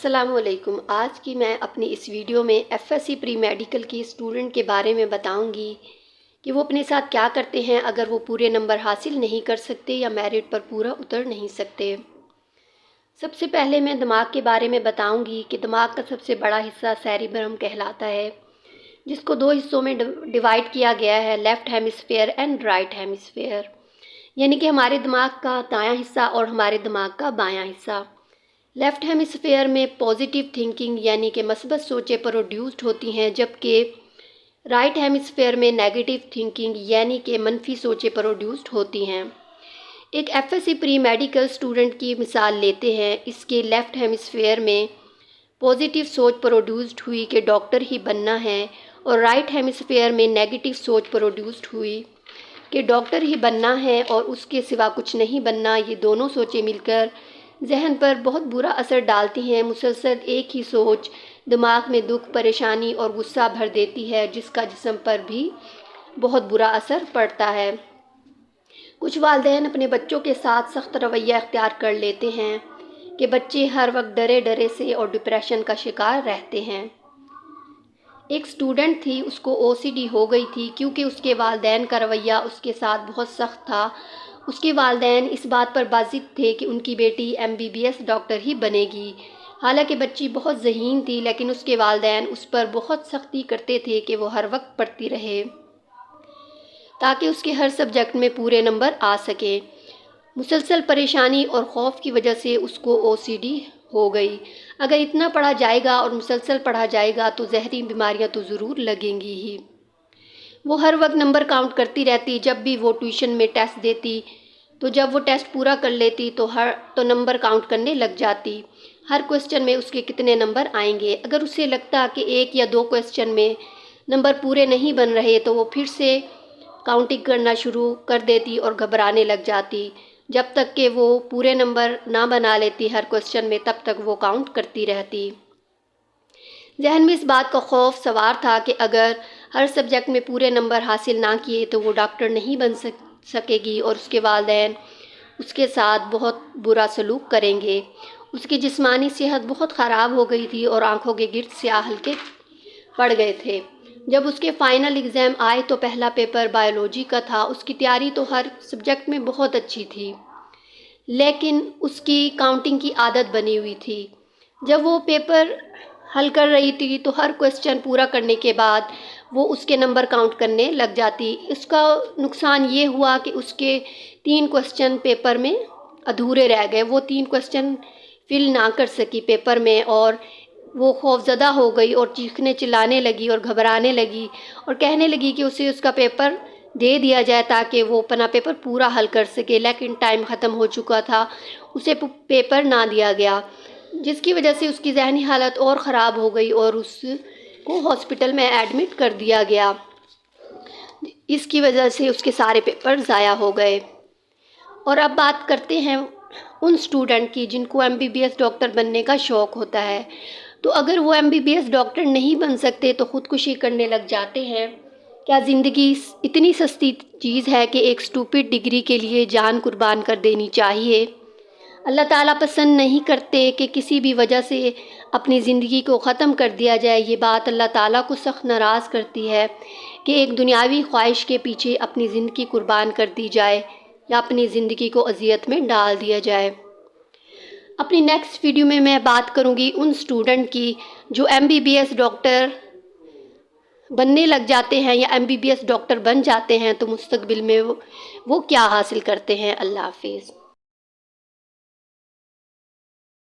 السلام علیکم۔ آج کی میں اپنی اس ویڈیو میں F S C pre medical کی اسٹوڈنٹ کے بارے میں بتاؤں گی کہ وہ اپنے ساتھ کیا کرتے ہیں اگر وہ پورے نمبر حاصل نہیں کر سکتے یا میرٹ پر پورا اتر نہیں سکتے۔ سب سے پہلے میں دماغ کے بارے میں بتاؤں گی کہ دماغ کا سب سے بڑا حصہ سیریبرم کہلاتا ہے، جس کو دو حصوں میں ڈیوائڈ کیا گیا ہے، left hemisphere and right hemisphere, یعنی کہ ہمارے دماغ کا دایاں حصہ اور ہمارے دماغ کا بایاں حصہ۔ لیفٹ ہیمسفیئر میں پازیٹیو تھنکنگ یعنی کہ مثبت سوچیں پروڈیوسڈ ہوتی ہیں، جبکہ رائٹ ہیمسفیئر میں نیگیٹو تھنکنگ یعنی کہ منفی سوچیں پروڈیوسڈ ہوتی ہیں۔ ایک F S C pre medical student کی مثال لیتے ہیں۔ اس کے لیفٹ ہیمسفیئر میں پازیٹیو سوچ پروڈیوسڈ ہوئی کہ ڈاکٹر ہی بننا ہے، اور رائٹ ہیمسفیئر میں نیگیٹو سوچ پروڈیوسڈ ہوئی کہ ڈاکٹر ہی بننا ہے اور اس کے سوا کچھ نہیں بننا۔ یہ دونوں سوچیں مل کر ذہن پر بہت برا اثر ڈالتی ہیں۔ مسلسل ایک ہی سوچ دماغ میں دکھ، پریشانی اور غصہ بھر دیتی ہے، جس کا جسم پر بھی بہت برا اثر پڑتا ہے۔ کچھ والدین اپنے بچوں کے ساتھ سخت رویہ اختیار کر لیتے ہیں کہ بچے ہر وقت ڈرے ڈرے سے اور ڈپریشن کا شکار رہتے ہیں۔ ایک اسٹوڈنٹ تھی، اس کو او سی ڈی ہو گئی تھی کیونکہ اس کے والدین کا رویہ اس کے ساتھ بہت سخت تھا۔ اس کے والدین اس بات پر باضد تھے کہ ان کی بیٹی MBBS ڈاکٹر ہی بنے گی۔ حالانکہ بچی بہت ذہین تھی، لیکن اس کے والدین اس پر بہت سختی کرتے تھے کہ وہ ہر وقت پڑھتی رہے تاکہ اس کے ہر سبجیکٹ میں پورے نمبر آ سکیں۔ مسلسل پریشانی اور خوف کی وجہ سے اس کو OCD ہو گئی۔ اگر اتنا پڑھا جائے گا اور مسلسل پڑھا جائے گا تو زہری بیماریاں تو ضرور لگیں گی ہی۔ وہ ہر وقت نمبر کاؤنٹ کرتی رہتی۔ جب بھی وہ ٹیوشن میں ٹیسٹ دیتی تو جب وہ ٹیسٹ پورا کر لیتی تو نمبر کاؤنٹ کرنے لگ جاتی، ہر کوسچن میں اس کے کتنے نمبر آئیں گے۔ اگر اسے لگتا کہ ایک یا دو کوسچن میں نمبر پورے نہیں بن رہے تو وہ پھر سے کاؤنٹنگ کرنا شروع کر دیتی اور گھبرانے لگ جاتی۔ جب تک کہ وہ پورے نمبر نہ بنا لیتی ہر کوسچن میں، تب تک وہ کاؤنٹ کرتی رہتی۔ ذہن میں اس بات کا خوف سوار تھا کہ اگر ہر سبجیکٹ میں پورے نمبر حاصل نہ کیے تو وہ ڈاکٹر نہیں بن سکے گی اور اس کے والدین اس کے ساتھ بہت برا سلوک کریں گے۔ اس کی جسمانی صحت بہت خراب ہو گئی تھی اور آنکھوں کے گرد سیاہ حلقے پڑ گئے تھے۔ جب اس کے فائنل ایگزام آئے تو پہلا پیپر بائیولوجی کا تھا۔ اس کی تیاری تو ہر سبجیکٹ میں بہت اچھی تھی، لیکن اس کی کاؤنٹنگ کی عادت بنی ہوئی تھی۔ جب وہ پیپر حل کر رہی تھی تو ہر کوسچن پورا کرنے کے بعد وہ اس کے نمبر کاؤنٹ کرنے لگ جاتی۔ اس کا نقصان یہ ہوا کہ اس کے 3 کوسچن پیپر میں ادھورے رہ گئے۔ وہ 3 کوسچن فل نہ کر سکی پیپر میں، اور وہ خوفزدہ ہو گئی اور چیخنے چلانے لگی اور گھبرانے لگی اور کہنے لگی کہ اسے اس کا پیپر دے دیا جائے تاکہ وہ اپنا پیپر پورا حل کر سکے، لیکن ٹائم ختم ہو چکا تھا، اسے پیپر نہ دیا گیا، جس کی وجہ سے اس کی ذہنی حالت اور خراب ہو گئی اور اس کو ہاسپٹل میں ایڈمٹ کر دیا گیا۔ اس کی وجہ سے اس کے سارے پیپر ضائع ہو گئے۔ اور اب بات کرتے ہیں ان اسٹوڈنٹ کی جن کو MBBS ڈاکٹر بننے کا شوق ہوتا ہے۔ تو اگر وہ MBBS ڈاکٹر نہیں بن سکتے تو خودکشی کرنے لگ جاتے ہیں۔ کیا زندگی اتنی سستی چیز ہے کہ ایک اسٹوپڈ ڈگری کے لیے جان قربان کر دینی چاہیے؟ اللہ تعالیٰ پسند نہیں کرتے کہ کسی بھی وجہ سے اپنی زندگی کو ختم کر دیا جائے۔ یہ بات اللہ تعالیٰ کو سخت ناراض کرتی ہے کہ ایک دنیاوی خواہش کے پیچھے اپنی زندگی قربان کر دی جائے یا اپنی زندگی کو اذیت میں ڈال دیا جائے۔ اپنی نیکسٹ ویڈیو میں بات کروں گی ان اسٹوڈنٹ کی جو MBBS ڈاکٹر بننے لگ جاتے ہیں یا MBBS ڈاکٹر بن جاتے ہیں تو مستقبل میں وہ کیا حاصل کرتے ہیں۔ اللہ حافظ۔